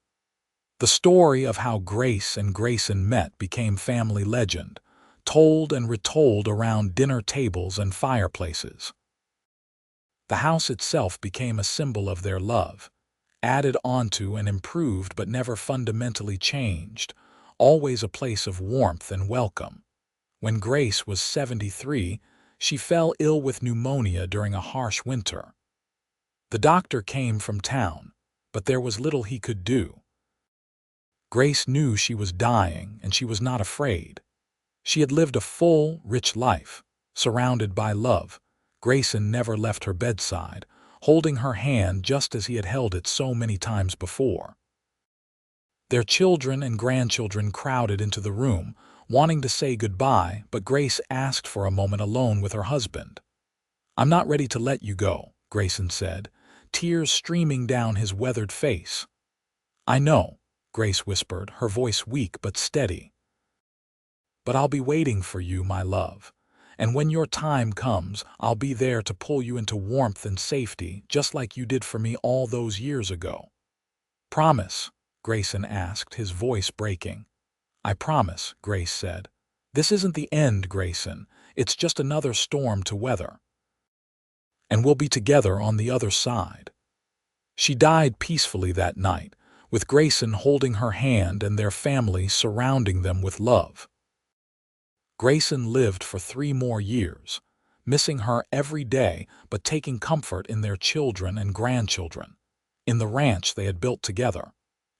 The story of how Grace and Grayson met became family legend, told and retold around dinner tables and fireplaces. The house itself became a symbol of their love, added onto and improved but never fundamentally changed, always a place of warmth and welcome. When Grace was 73, she fell ill with pneumonia during a harsh winter. The doctor came from town, but there was little he could do. Grace knew she was dying, and she was not afraid. She had lived a full, rich life, surrounded by love. Grayson never left her bedside, holding her hand just as he had held it so many times before. Their children and grandchildren crowded into the room, wanting to say goodbye, but Grace asked for a moment alone with her husband. "I'm not ready to let you go," Grayson said, tears streaming down his weathered face. "I know," Grace whispered, her voice weak but steady. "But I'll be waiting for you, my love. And when your time comes, I'll be there to pull you into warmth and safety, just like you did for me all those years ago." "Promise?" Grayson asked, his voice breaking. "I promise," Grace said. "This isn't the end, Grayson. It's just another storm to weather. And we'll be together on the other side." She died peacefully that night, with Grayson holding her hand and their family surrounding them with love. Grayson lived for 3 more years, missing her every day but taking comfort in their children and grandchildren, in the ranch they had built together,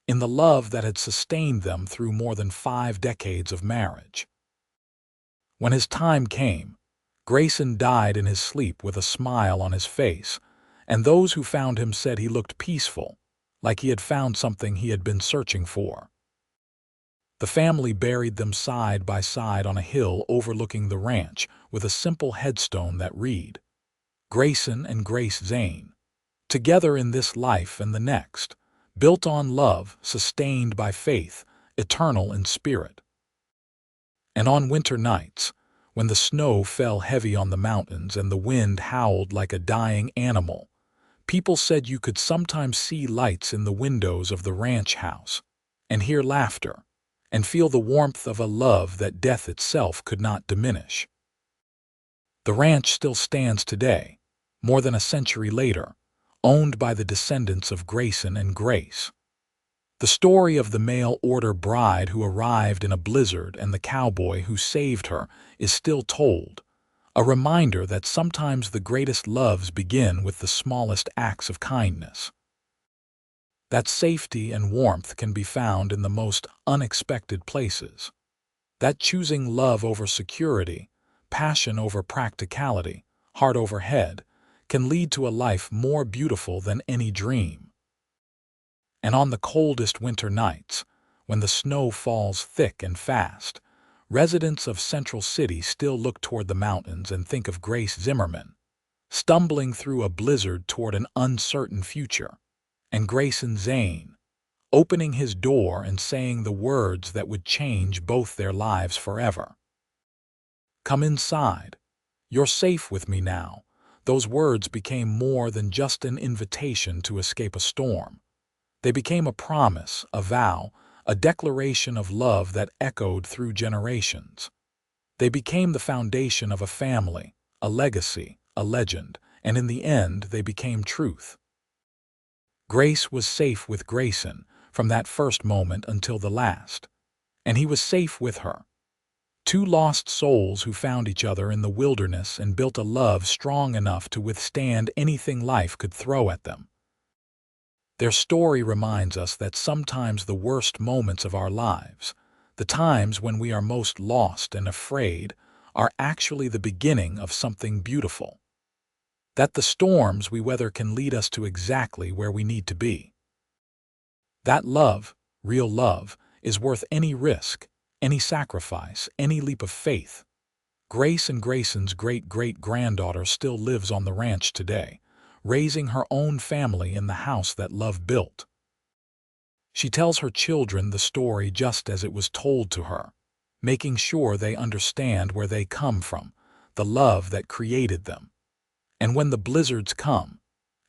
in the love that had sustained them through more than 5 decades of marriage. When his time came, Grayson died in his sleep with a smile on his face, and those who found him said he looked peaceful, like he had found something he had been searching for. The family buried them side by side on a hill overlooking the ranch with a simple headstone that read, "Grayson and Grace Zane, together in this life and the next, built on love, sustained by faith, eternal in spirit." And on winter nights, when the snow fell heavy on the mountains and the wind howled like a dying animal, people said you could sometimes see lights in the windows of the ranch house, and hear laughter, and feel the warmth of a love that death itself could not diminish. The ranch still stands today, more than a century later, owned by the descendants of Grayson and Grace. The story of the mail-order bride who arrived in a blizzard and the cowboy who saved her is still told, a reminder that sometimes the greatest loves begin with the smallest acts of kindness. That safety and warmth can be found in the most unexpected places. That choosing love over security, passion over practicality, heart over head, can lead to a life more beautiful than any dream. And on the coldest winter nights, when the snow falls thick and fast, residents of Central City still look toward the mountains and think of Grace Zimmerman, stumbling through a blizzard toward an uncertain future, and Grayson Zane, opening his door and saying the words that would change both their lives forever. "Come inside. You're safe with me now." Those words became more than just an invitation to escape a storm. They became a promise, a vow, a declaration of love that echoed through generations. They became the foundation of a family, a legacy, a legend, and in the end they became truth. Grace was safe with Grayson from that first moment until the last, and he was safe with her. Two lost souls who found each other in the wilderness and built a love strong enough to withstand anything life could throw at them. Their story reminds us that sometimes the worst moments of our lives, the times when we are most lost and afraid, are actually the beginning of something beautiful. That the storms we weather can lead us to exactly where we need to be. That love, real love, is worth any risk, any sacrifice, any leap of faith. Grace and Grayson's great-great-granddaughter still lives on the ranch today, raising her own family in the house that love built. She tells her children the story just as it was told to her, making sure they understand where they come from, the love that created them. And when the blizzards come,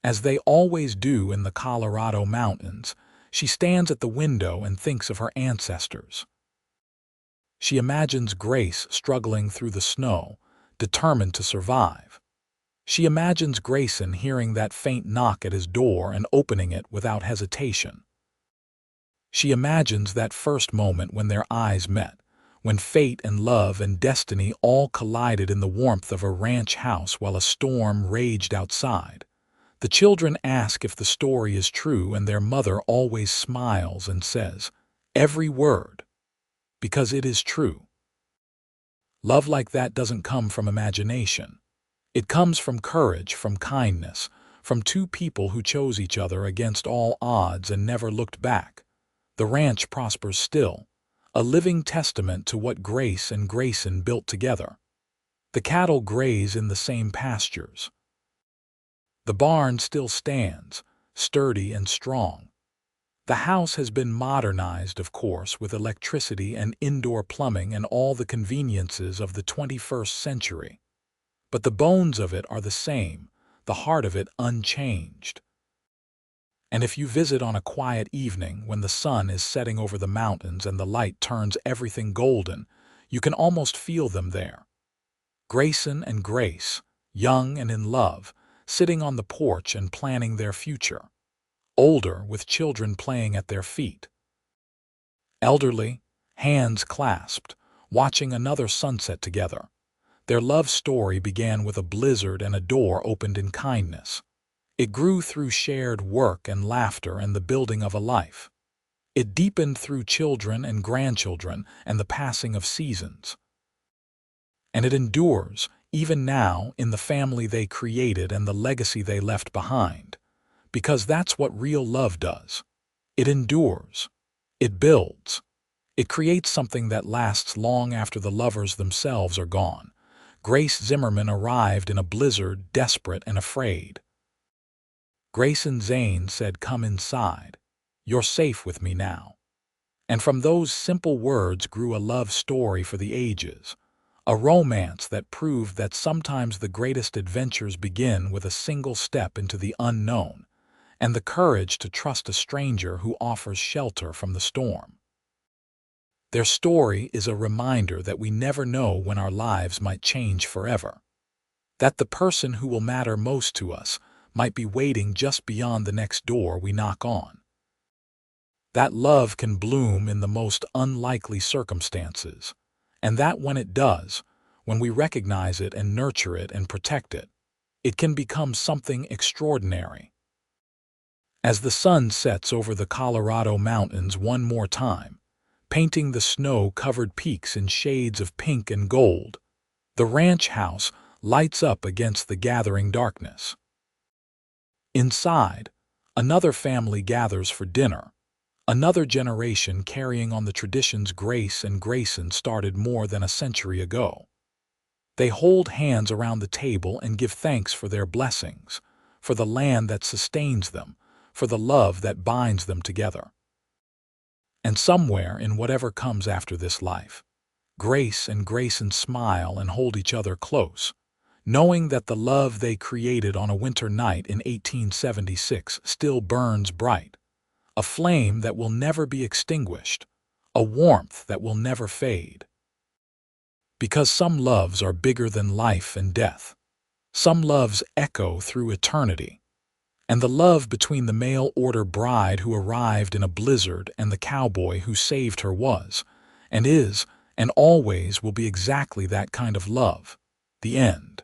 as they always do in the Colorado mountains, she stands at the window and thinks of her ancestors. She imagines Grace struggling through the snow, determined to survive. She imagines Grayson hearing that faint knock at his door and opening it without hesitation. She imagines that first moment when their eyes met, when fate and love and destiny all collided in the warmth of a ranch house while a storm raged outside. The children ask if the story is true, and their mother always smiles and says, "Every word," because it is true. Love like that doesn't come from imagination. It comes from courage, from kindness, from two people who chose each other against all odds and never looked back. The ranch prospers still, a living testament to what Grace and Grayson built together. The cattle graze in the same pastures. The barn still stands, sturdy and strong. The house has been modernized, of course, with electricity and indoor plumbing and all the conveniences of the 21st century. But the bones of it are the same, the heart of it unchanged. And if you visit on a quiet evening when the sun is setting over the mountains and the light turns everything golden, you can almost feel them there. Grayson and Grace, young and in love, sitting on the porch and planning their future. Older, with children playing at their feet. Elderly, hands clasped, watching another sunset together. Their love story began with a blizzard and a door opened in kindness. It grew through shared work and laughter and the building of a life. It deepened through children and grandchildren and the passing of seasons. And it endures, even now, in the family they created and the legacy they left behind. Because that's what real love does. It endures. It builds. It creates something that lasts long after the lovers themselves are gone. Grace Zimmerman arrived in a blizzard, desperate and afraid. Grayson Zane said, "Come inside. You're safe with me now." And from those simple words grew a love story for the ages, a romance that proved that sometimes the greatest adventures begin with a single step into the unknown, and the courage to trust a stranger who offers shelter from the storm. Their story is a reminder that we never know when our lives might change forever, that the person who will matter most to us might be waiting just beyond the next door we knock on. That love can bloom in the most unlikely circumstances, and that when it does, when we recognize it and nurture it and protect it, it can become something extraordinary. As the sun sets over the Colorado mountains one more time, painting the snow-covered peaks in shades of pink and gold, the ranch house lights up against the gathering darkness. Inside, another family gathers for dinner, another generation carrying on the traditions Grace and Grayson started more than a century ago. They hold hands around the table and give thanks for their blessings, for the land that sustains them, for the love that binds them together. And somewhere in whatever comes after this life, Grace and Grayson smile and hold each other close, knowing that the love they created on a winter night in 1876 still burns bright, a flame that will never be extinguished, a warmth that will never fade. Because some loves are bigger than life and death. Some loves echo through eternity. And the love between the mail-order bride who arrived in a blizzard and the cowboy who saved her was, and is, and always will be exactly that kind of love. The end.